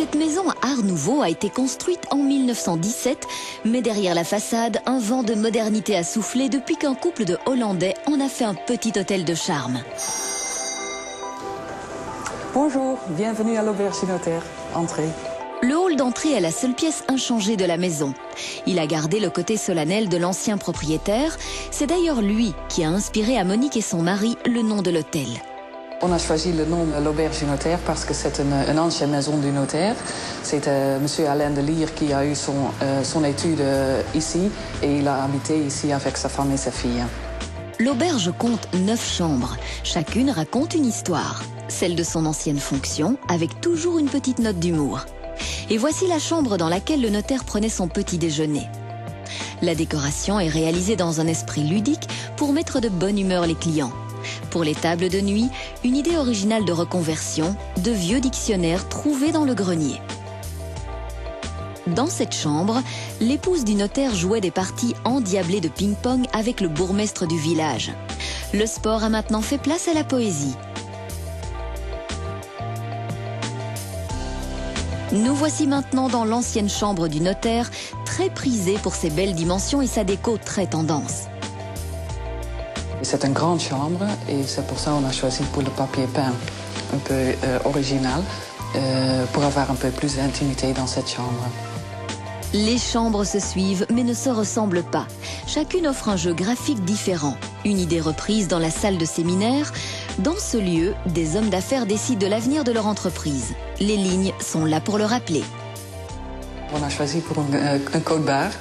Cette maison à art nouveau a été construite en 1917, mais derrière la façade, un vent de modernité a soufflé depuis qu'un couple de Hollandais en a fait un petit hôtel de charme. Bonjour, bienvenue à l'Auberge du Notaire. Entrez. Le hall d'entrée est la seule pièce inchangée de la maison. Il a gardé le côté solennel de l'ancien propriétaire. C'est d'ailleurs lui qui a inspiré à Monique et son mari le nom de l'hôtel. On a choisi le nom de l'Auberge du Notaire parce que c'est une ancienne maison du notaire. C'est monsieur Alain de Lier qui a eu son étude ici et il a habité ici avec sa femme et sa fille. L'auberge compte 9 chambres. Chacune raconte une histoire. Celle de son ancienne fonction, avec toujours une petite note d'humour. Et voici la chambre dans laquelle le notaire prenait son petit déjeuner. La décoration est réalisée dans un esprit ludique pour mettre de bonne humeur les clients. Pour les tables de nuit, une idée originale de reconversion, de vieux dictionnaires trouvés dans le grenier. Dans cette chambre, l'épouse du notaire jouait des parties endiablées de ping-pong avec le bourgmestre du village. Le sport a maintenant fait place à la poésie. Nous voici maintenant dans l'ancienne chambre du notaire, très prisée pour ses belles dimensions et sa déco très tendance. C'est une grande chambre et c'est pour ça qu'on a choisi pour le papier peint un peu original pour avoir un peu plus d'intimité dans cette chambre. Les chambres se suivent mais ne se ressemblent pas. Chacune offre un jeu graphique différent. Une idée reprise dans la salle de séminaire. Dans ce lieu, des hommes d'affaires décident de l'avenir de leur entreprise. Les lignes sont là pour le rappeler. On a choisi pour un code barre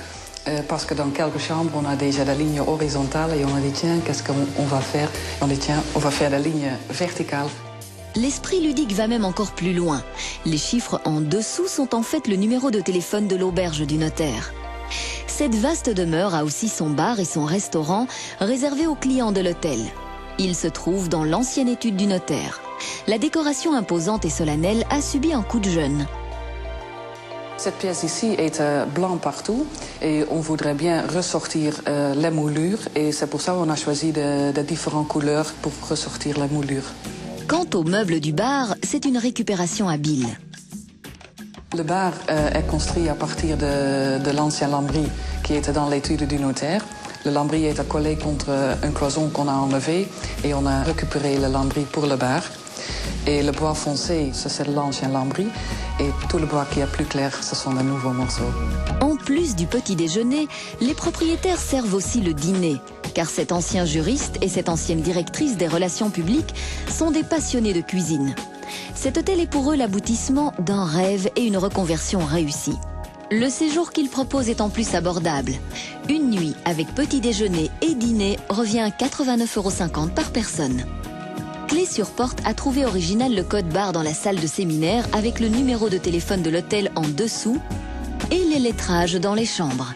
parce que dans quelques chambres, on a déjà la ligne horizontale et on a dit tiens, qu'est-ce qu'on va faire? On dit tiens, on va faire la ligne verticale. L'esprit ludique va même encore plus loin. Les chiffres en dessous sont en fait le numéro de téléphone de l'auberge du notaire. Cette vaste demeure a aussi son bar et son restaurant réservés aux clients de l'hôtel. Il se trouve dans l'ancienne étude du notaire. La décoration imposante et solennelle a subi un coup de jeune. Cette pièce ici est blanc partout et on voudrait bien ressortir les moulures et c'est pour ça qu'on a choisi de différentes couleurs pour ressortir la moulure. Quant aux meubles du bar, c'est une récupération habile. Le bar est construit à partir de l'ancien lambris qui était dans l'étude du notaire. Le lambris est accolé contre un cloison qu'on a enlevé et on a récupéré le lambris pour le bar. Et le bois foncé, c'est l'ancien lambris. Et tout le bois qui est plus clair, ce sont de nouveaux morceaux. En plus du petit déjeuner, les propriétaires servent aussi le dîner. Car cet ancien juriste et cette ancienne directrice des relations publiques sont des passionnés de cuisine. Cet hôtel est pour eux l'aboutissement d'un rêve et une reconversion réussie. Le séjour qu'ils proposent est en plus abordable. Une nuit avec petit déjeuner et dîner revient à 89,50 € par personne. Clé sur porte a trouvé original le code barre dans la salle de séminaire avec le numéro de téléphone de l'hôtel en dessous et les lettrages dans les chambres.